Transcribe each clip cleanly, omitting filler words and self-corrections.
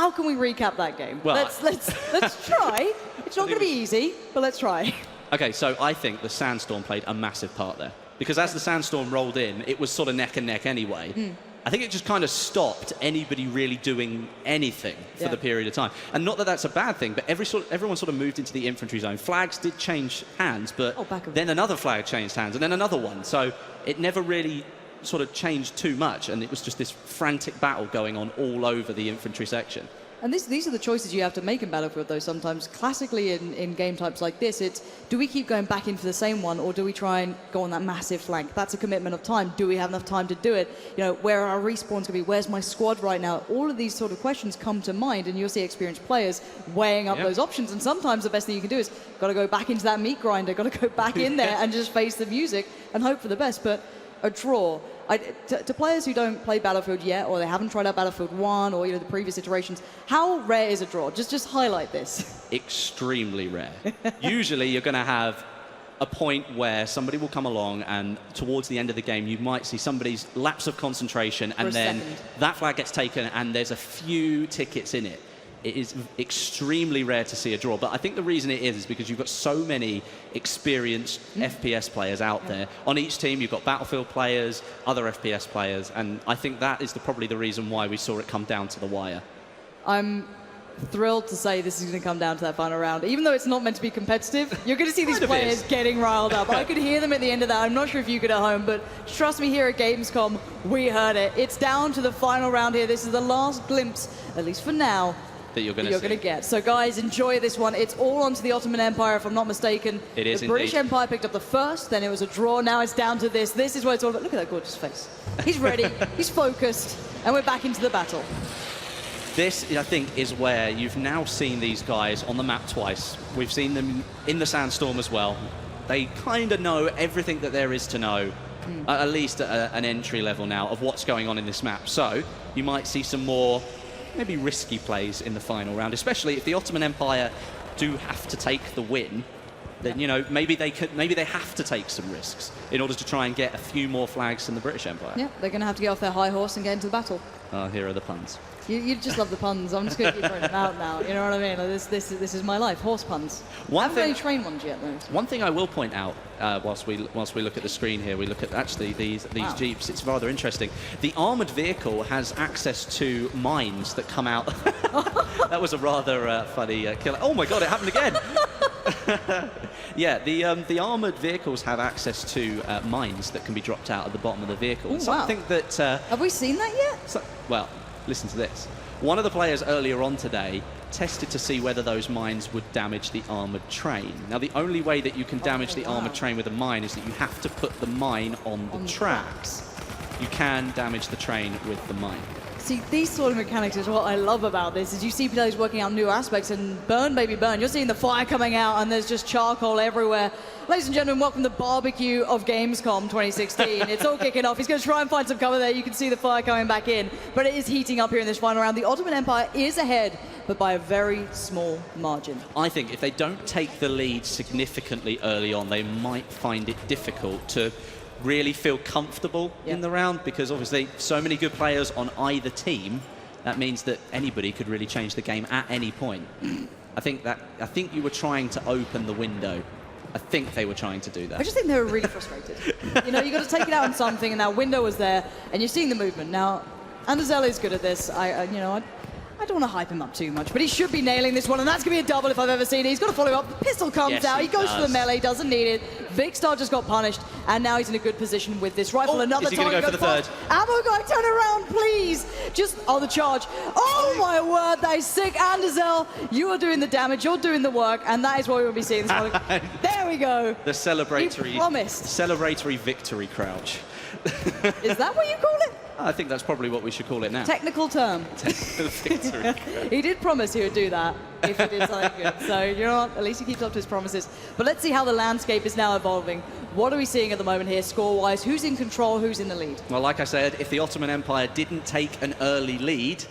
how can we recap that game? Well, let's try. It's not going to be easy, but let's try. Okay, so I think the Sandstorm played a massive part there. Because as the Sandstorm rolled in, it was sort of neck and neck anyway. I think it just kind of stopped anybody really doing anything for the period of time. And not that that's a bad thing, but everyone sort of moved into the infantry zone. Flags did change hands, but then another flag changed hands, and then another one. So it never really sort of changed too much, and it was just this frantic battle going on all over the infantry section. And these are the choices you have to make in Battlefield, though, sometimes. Classically, in game types like this, it's, do we keep going back in for the same one, or do we try and go on that massive flank? That's a commitment of time. Do we have enough time to do it? You know, where are our respawns going to be? Where's my squad right now? All of these sort of questions come to mind, and you'll see experienced players weighing up those options. And sometimes the best thing you can do is, got to go back into that meat grinder, got to go back in there and just face the music and hope for the best. But a draw. To players who don't play Battlefield yet, or they haven't tried out Battlefield 1 or the previous iterations, how rare is a draw? Just highlight this. Extremely rare. Usually you're going to have a point where somebody will come along, and towards the end of the game you might see somebody's lapse of concentration, and then that flag gets taken and there's a few tickets in it. It is extremely rare to see a draw, but I think the reason it is because you've got so many experienced FPS players out there. On each team, you've got Battlefield players, other FPS players, and I think that is probably the reason why we saw it come down to the wire. I'm thrilled to say this is going to come down to that final round. Even though it's not meant to be competitive, you're going to see these players getting riled up. I could hear them at the end of that. I'm not sure if you could at home, but trust me, here at Gamescom, we heard it. It's down to the final round here. This is the last glimpse, at least for now, that you're going to get. So guys, enjoy this one. It's all onto the Ottoman Empire, if I'm not mistaken. It is the British Empire picked up the first, then it was a draw. Now it's down to this. This is what it's all about. Look at that gorgeous face. He's ready, he's focused, and we're back into the battle. This, I think, is where you've now seen these guys on the map twice. We've seen them in the Sandstorm as well. They kind of know everything that there is to know, at least at an entry level now, of what's going on in this map. So you might see some more maybe risky plays in the final round, especially if the Ottoman Empire do have to take the win. Then maybe they have to take some risks in order to try and get a few more flags than the British Empire. Yeah, they're going to have to get off their high horse and get into the battle. Here are the puns. You just love the puns. I'm just going to keep throwing them out now. You know what I mean? Like this is my life. Horse puns. I haven't really trained ones yet, though. One thing I will point out whilst we look at the screen here, we look at actually these Jeeps. It's rather interesting. The armoured vehicle has access to mines that come out. That was a rather funny killer. Oh my God! It happened again. Yeah, the armoured vehicles have access to mines that can be dropped out at the bottom of the vehicle. Ooh, something that have we seen that yet? Well, listen to this. One of the players earlier on today tested to see whether those mines would damage the armoured train. Now, the only way that you can damage the armoured train with a mine is that you have to put the mine on the tracks. You can damage the train with the mine. See, these sort of mechanics is what I love about this, is you see players working out new aspects, and burn, baby, burn. You're seeing the fire coming out, and there's just charcoal everywhere. Ladies and gentlemen, welcome to the barbecue of Gamescom 2016. It's all kicking off. He's going to try and find some cover there. You can see the fire coming back in, but it is heating up here in this final round. The Ottoman Empire is ahead, but by a very small margin. I think if they don't take the lead significantly early on, they might find it difficult to really feel comfortable in the round, because obviously so many good players on either team. That means that anybody could really change the game at any point. I think you were trying to open the window. I think they were trying to do that. I just think they were really frustrated. You got to take it out on something, and that window was there, and you're seeing the movement. Now, Anderzel is good at this. I don't want to hype him up too much, but he should be nailing this one, and that's going to be a double if I've ever seen it. He's got to follow up. The pistol comes out. He goes for the melee, doesn't need it. Vikkstar just got punished, and now he's in a good position with this rifle. Another is he going to go for the third? Ammo guy, turn around, please. The charge. Oh, my word, that is sick. Anderzel, you are doing the damage. You're doing the work, and that is what we will be seeing this morning. There we go. The celebratory, he promised. Celebratory victory crouch. Is that what you call it? I think that's probably what we should call it now. Technical term. He did promise he would do that if he did something good. So, at least he keeps up to his promises. But let's see how the landscape is now evolving. What are we seeing at the moment here, score-wise? Who's in control? Who's in the lead? Well, like I said, if the Ottoman Empire didn't take an early lead,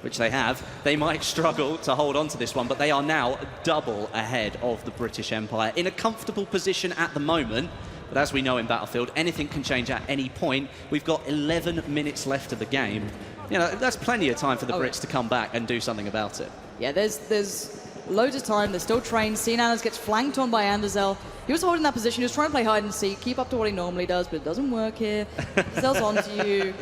which they have, they might struggle to hold on to this one, but they are now double ahead of the British Empire, in a comfortable position at the moment. But as we know in Battlefield, anything can change at any point. We've got 11 minutes left of the game. you know, that's plenty of time for the Brits to come back and do something about it. Yeah, there's loads of time. They're still trained. Anders gets flanked on by Anderzel. He was holding that position. He was trying to play hide and seek, keep up to what he normally does, but it doesn't work here. Anderzel's onto you.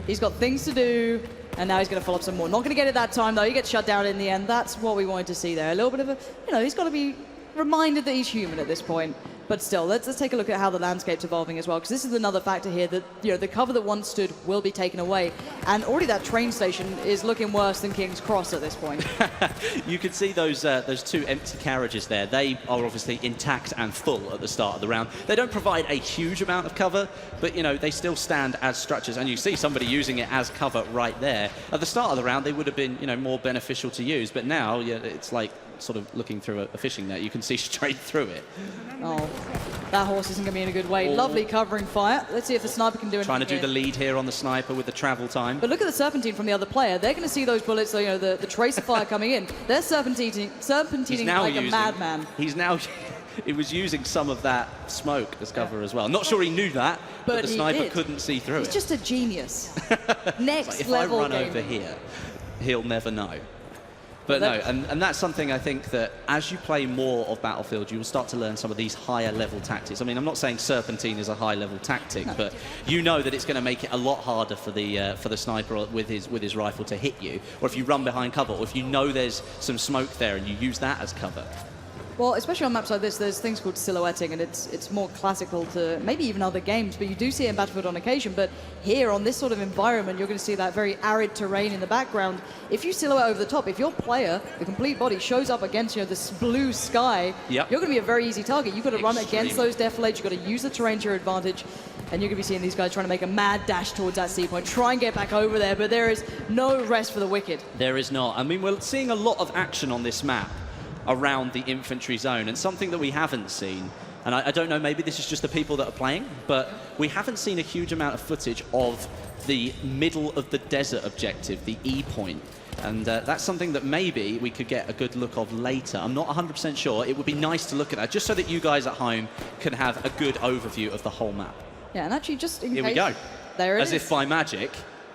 He's got things to do, and now he's going to follow up some more. Not going to get it that time, though. He gets shut down in the end. That's what we wanted to see there. A little bit of a, you know, he's got to be reminded that he's human at this point. But still, let's take a look at how the landscape's evolving as well, because this is another factor here that, you know, the cover that once stood will be taken away, and already that train station is looking worse than King's Cross at this point. You can see those two empty carriages there. They are obviously intact and full at the start of the round. They don't provide a huge amount of cover, but, you know, they still stand as structures, and you see somebody using it as cover right there. At the start of the round, they would have been, you know, more beneficial to use, but now, yeah, it's like sort of looking through a fishing net. You can see straight through it. Oh, that horse isn't going to be in a good way. Oh. Lovely covering fire. Let's see if the sniper can do anything. Trying to do the lead here on the sniper with the travel time. But look at the serpentine from the other player. They're going to see those bullets, you know, the tracer fire coming in. They're serpentining like a madman. He's now... He was using some of that smoke as cover as well. Not sure he knew that, but the sniper couldn't see through it. He's just a genius. Next like, if level I run gamer. over here, he'll never know. But no, and that's something I think that as you play more of Battlefield, you will start to learn some of these higher level tactics. I mean, I'm not saying Serpentine is a high level tactic, but you know that it's going to make it a lot harder for the sniper with his rifle to hit you, or if you run behind cover, or if you know there's some smoke there and you use that as cover. Well, especially on maps like this, there's things called silhouetting, and it's more classical to maybe even other games, but you do see it in Battlefield on occasion. But here, on this sort of environment, you're going to see that very arid terrain in the background. If you silhouette over the top, if your player, the complete body, shows up against, you know, this blue sky, you're going to be a very easy target. You've got to run against those defilates, you've got to use the terrain to your advantage, and you're going to be seeing these guys trying to make a mad dash towards that C point, try and get back over there, but there is no rest for the wicked. There is not. I mean, we're seeing a lot of action on this map around the infantry zone, and something that we haven't seen, and I don't know, maybe this is just the people that are playing, but we haven't seen a huge amount of footage of the middle of the desert objective, the E point, and that's something that maybe we could get a good look of later. I'm not 100% sure. It would be nice to look at that, just so that you guys at home can have a good overview of the whole map. Yeah, and actually just in case... Here we go. There it is. As if by magic.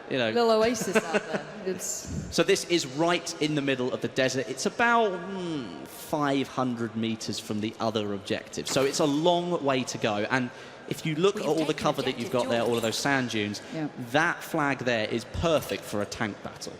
You know. Little oasis out there. So this is right in the middle of the desert. It's about 500 meters from the other objective. So it's a long way to go. And if you look at all the cover that you've got there, all of those sand dunes, that flag there is perfect for a tank battle.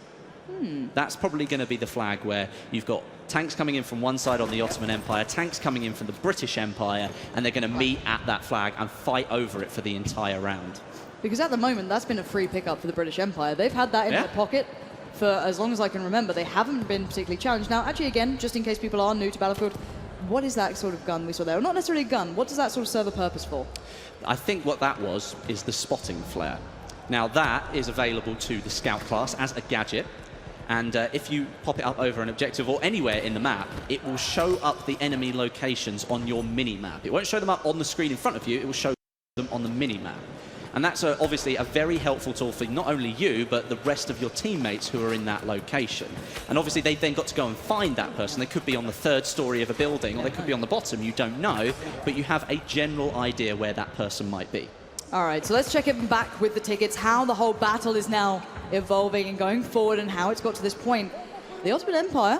That's probably going to be the flag where you've got tanks coming in from one side on the Ottoman Empire, tanks coming in from the British Empire, and they're going to meet at that flag and fight over it for the entire round. Because at the moment, that's been a free pickup for the British Empire. They've had that in their pocket for as long as I can remember. They haven't been particularly challenged. Now, actually, again, just in case people are new to Battlefield, what is that sort of gun we saw there? Well, not necessarily a gun. What does that sort of serve a purpose for? I think what that was is the spotting flare. Now, that is available to the Scout class as a gadget. And if you pop it up over an objective or anywhere in the map, it will show up the enemy locations on your mini-map. It won't show them up on the screen in front of you. It will show them on the mini-map. And that's obviously a very helpful tool for not only you, but the rest of your teammates who are in that location. And obviously, they've then got to go and find that person. They could be on the third story of a building, or they could be on the bottom. You don't know, but you have a general idea where that person might be. All right, so let's check it back with the tickets, how the whole battle is now evolving and going forward and how it's got to this point. The Ottoman Empire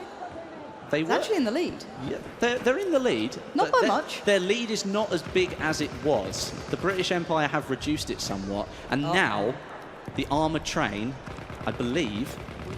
is actually in the lead. Yeah, they're in the lead. Not by much. Their lead is not as big as it was. The British Empire have reduced it somewhat, and now the armoured train, I believe,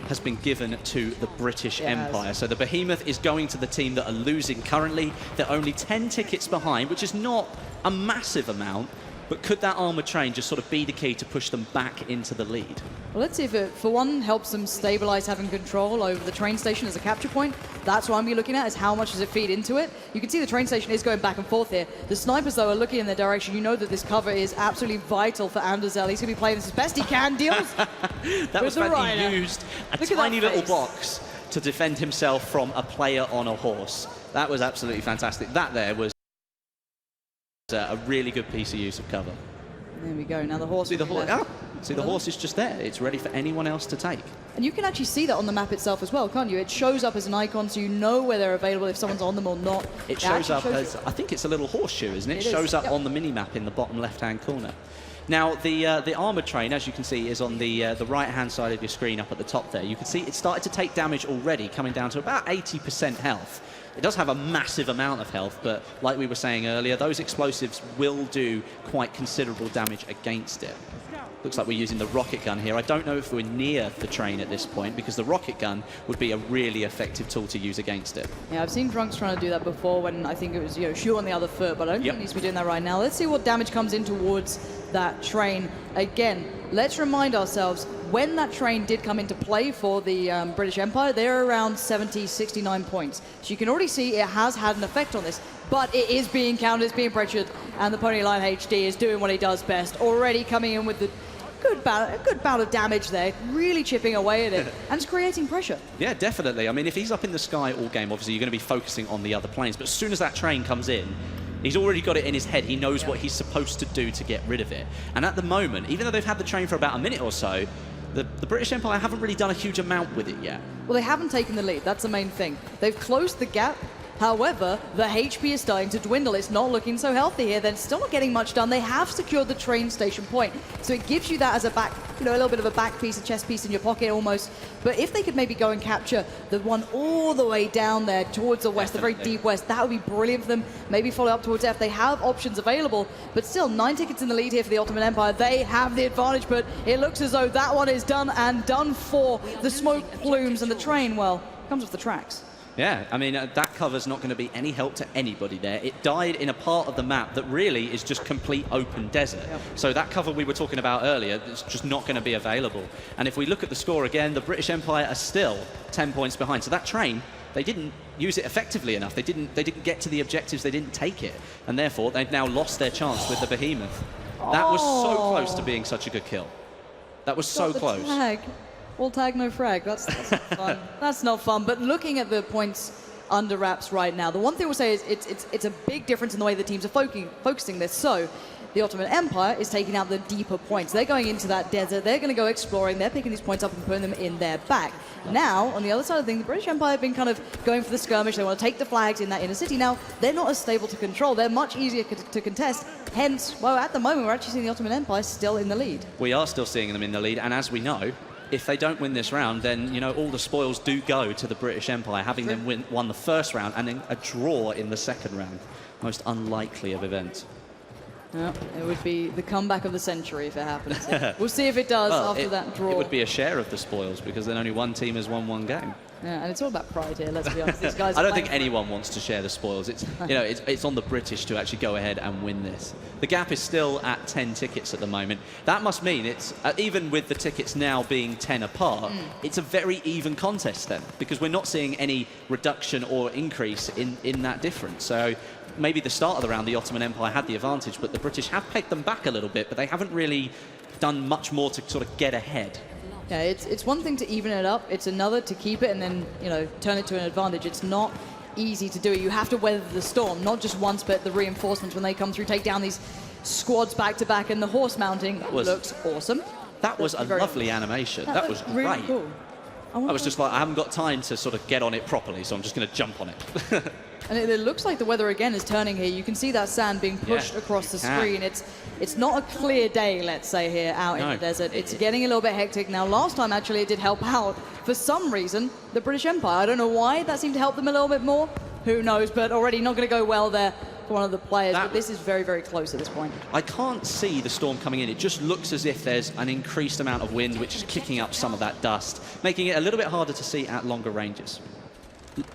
has been given to the British Empire. So the Behemoth is going to the team that are losing currently. They're only 10 tickets behind, which is not a massive amount, but could that armoured train just sort of be the key to push them back into the lead? Well, let's see if it, for one, helps them stabilize having control over the train station as a capture point. That's what I'm looking at, is how much does it feed into it. You can see the train station is going back and forth here. The snipers, though, are looking in their direction. You know that this cover is absolutely vital for Anderzel. He's going to be playing this as best he can. Deals that was when he used a tiny little box to defend himself from a player on a horse. That was absolutely fantastic. That there was a really good piece of use of cover. There we go. Now the horse. See the horse? Oh, see the horse is just there. It's ready for anyone else to take. And you can actually see that on the map itself as well, can't you? It shows up as an icon, so you know where they're available if someone's on them or not. It shows up as, I think it's a little horseshoe, isn't it? It shows up on the mini map in the bottom left-hand corner. Now, the armoured train, as you can see, is on the right-hand side of your screen up at the top there. You can see it started to take damage already, coming down to about 80% health. It does have a massive amount of health, but like we were saying earlier, those explosives will do quite considerable damage against it. Looks like we're using the rocket gun here. I don't know if we're near the train at this point, because the rocket gun would be a really effective tool to use against it. Yeah, I've seen Drunks trying to do that before when I think it was, shoot on the other foot, but I don't think he needs to be doing that right now. Let's see what damage comes in towards that train. Again, let's remind ourselves, when that train did come into play for the British Empire, they're around 70, 69 points. So you can already see it has had an effect on this, but it is being countered, it's being pressured, and the Pony Line HD is doing what he does best, already coming in with the a good bout of damage there, really chipping away at it, and it's creating pressure. Yeah, definitely. I mean, if he's up in the sky all game, obviously you're going to be focusing on the other planes, but as soon as that train comes in, he's already got it in his head. He knows what he's supposed to do to get rid of it. And at the moment, even though they've had the train for about a minute or so, the British Empire haven't really done a huge amount with it yet. Well, they haven't taken the lead. That's the main thing. They've closed the gap. However, the HP is starting to dwindle. It's not looking so healthy here. They're still not getting much done. They have secured the train station point. So it gives you that as a back, a little bit of a back piece, a chest piece in your pocket almost. But if they could maybe go and capture the one all the way down there towards the west, the very deep west, that would be brilliant for them. Maybe follow up towards F. They have options available, but still 9 tickets in the lead here for the Ottoman Empire. They have the advantage, but it looks as though that one is done and done for. The smoke plumes and the train, well, comes off the tracks. Yeah, I mean, that cover's not going to be any help to anybody there. It died in a part of the map that really is just complete open desert. Yep. So that cover we were talking about earlier is just not going to be available. And if we look at the score again, the British Empire are still 10 points behind. So that train, they didn't use it effectively enough. They didn't get to the objectives. They didn't take it. And therefore, they've now lost their chance with the Behemoth. That was so close to being such a good kill. That was so close. Tag. All tag, no frag. That's not fun. That's not fun. But looking at the points under wraps right now, the one thing we'll say is it's a big difference in the way the teams are focusing this. So the Ottoman Empire is taking out the deeper points. They're going into that desert. They're going to go exploring. They're picking these points up and putting them in their back. Now, on the other side of things, the British Empire have been kind of going for the skirmish. They want to take the flags in that inner city. Now, they're not as stable to control. They're much easier to contest. Hence, well, at the moment, we're actually seeing the Ottoman Empire still in the lead. We are still seeing them in the lead. And as we know, if they don't win this round, then, all the spoils do go to the British Empire, having them won the first round and then a draw in the second round. Most unlikely of events. Yeah, it would be the comeback of the century if it happens. We'll see if it does after that draw. It would be a share of the spoils, because then only one team has won one game. Yeah, and it's all about pride here, let's be honest. These guys I don't think anyone wants to share the spoils. It's, it's on the British to actually go ahead and win this. The gap is still at 10 tickets at the moment. That must mean it's, even with the tickets now being 10 apart, it's a very even contest then, because we're not seeing any reduction or increase in that difference. So maybe the start of the round, the Ottoman Empire had the advantage, but the British have pegged them back a little bit, but they haven't really done much more to sort of get ahead. Yeah, it's one thing to even it up. It's another to keep it and then, turn it to an advantage. It's not easy to do it. You have to weather the storm, not just once, but the reinforcements when they come through, take down these squads back to back, and the horse mounting looks awesome. That was a lovely animation. That was great. Really cool. I was just like, I haven't got time to sort of get on it properly, so I'm just going to jump on it. And it looks like the weather again is turning here. You can see that sand being pushed across the screen. It's not a clear day, let's say, here out in the desert. It's getting a little bit hectic. Now, last time, actually, it did help out, for some reason, the British Empire. I don't know why. That seemed to help them a little bit more. Who knows? But already not going to go well there for one of the players. But this is very, very close at this point. I can't see the storm coming in. It just looks as if there's an increased amount of wind, which is kicking up some of that dust, making it a little bit harder to see at longer ranges.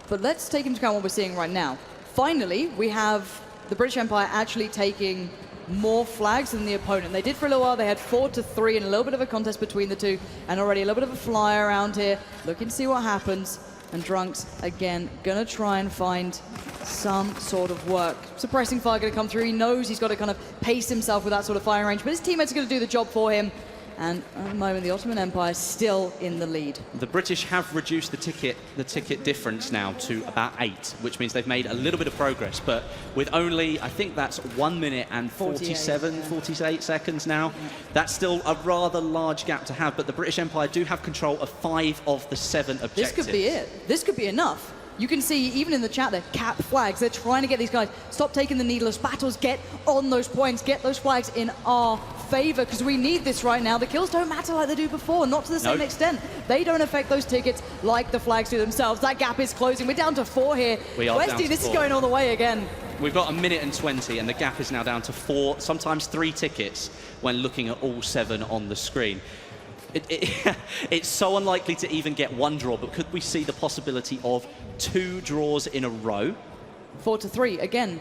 But let's take into account what we're seeing right now. Finally, we have the British Empire actually taking more flags than the opponent. They did for a little while. They had 4-3 and a little bit of a contest between the two, and already a little bit of a fly around here. Looking to see what happens. And Drunks, again, going to try and find some sort of work. Suppressing fire going to come through. He knows he's got to kind of pace himself with that sort of firing range, but his teammates are going to do the job for him. And at the moment, the Ottoman Empire is still in the lead. The British have reduced the ticket difference now to about 8, which means they've made a little bit of progress. But with only, I think that's 1 minute and 48 seconds now, that's still a rather large gap to have. But the British Empire do have control of 5 of the 7 objectives. This could be it. This could be enough. You can see, even in the chat there, cap flags. They're trying to get these guys, stop taking the needless battles, get on those points, get those flags in our favor because we need this right now. The kills don't matter like they do before, not to the same extent. They don't affect those tickets like the flags do themselves. That gap is closing. We're down to 4 here. We are Westy, down to this 4. is going all the way again. We've got 1 minute and 20, and the gap is now down to 4, sometimes 3 tickets when looking at all 7 on the screen. It's so unlikely to even get 1 draw, but could we see the possibility of 2 draws in a row? 4-3 again.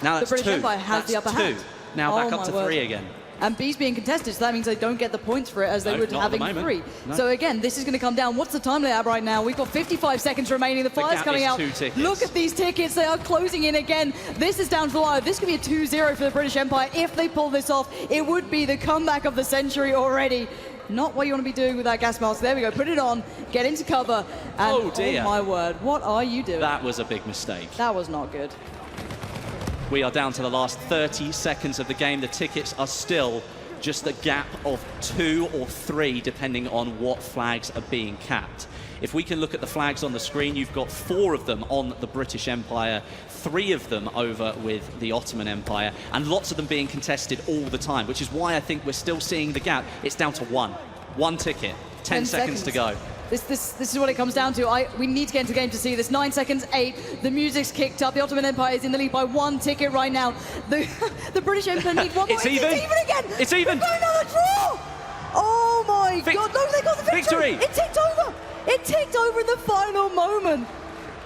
Now that's the British 2. Empire has the upper hand. Now back Oh up to my 3 word. again. And B's being contested, so that means they don't get the points for it as they would not at the having moment. 3. No. So again, this is going to come down. What's the time they have right now? We've got 55 seconds remaining. The fire's gap coming is out. 2 tickets. Look at these tickets. They are closing in again. This is down to the wire. This could be a 2-0 for the British Empire. If they pull this off, it would be the comeback of the century already. Not what you want to be doing with that gas mask. There we go. Put it on. Get into cover. And Oh, dear. oh my word. What are you doing? That was a big mistake. That was not good. We are down to the last 30 seconds of the game. The tickets are still just a gap of 2 or 3, depending on what flags are being capped. If we can look at the flags on the screen, you've got 4 of them on the British Empire, 3 of them over with the Ottoman Empire, and lots of them being contested all the time, which is why I think we're still seeing the gap. It's down to 1. 1 ticket. 10 seconds to go. This is what it comes down to. We need to get into the game to see this. 9 seconds, 8. The music's kicked up. The Ottoman Empire is in the lead by 1 ticket right now. The British Empire need 1 more. It's even. It's even again. It's even. We've got another draw. Oh my God! No, they got the victory. Victory. It ticked over. It ticked over in the final moment.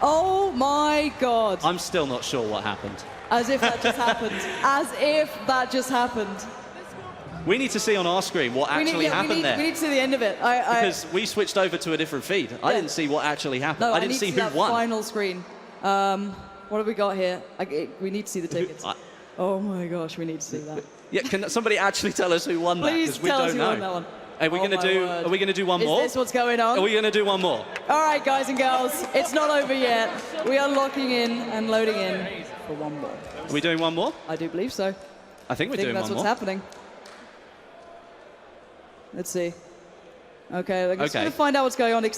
Oh my God! I'm still not sure what happened. As if that just happened. As if that just happened. We need to see on our screen what actually happened there. We need to see the end of it. Because we switched over to a different feed. I didn't see what actually happened. No, I didn't see who won. Final screen. What have we got here? We need to see the tickets. Oh my gosh, we need to see that. Yeah, can somebody actually tell us who won that? Please Because we tell us don't who know. won that one. Are we Oh going to my do? word. Are we going to do one more? Is this what's going on? Are we going to do one more? All right, guys and girls, it's not over yet. We are locking in and loading in for one more. Are we doing one more? I do believe so. I think we're I think doing that's one what's more. happening. Let's see. Okay, I'm just Okay. going to find out what's going on because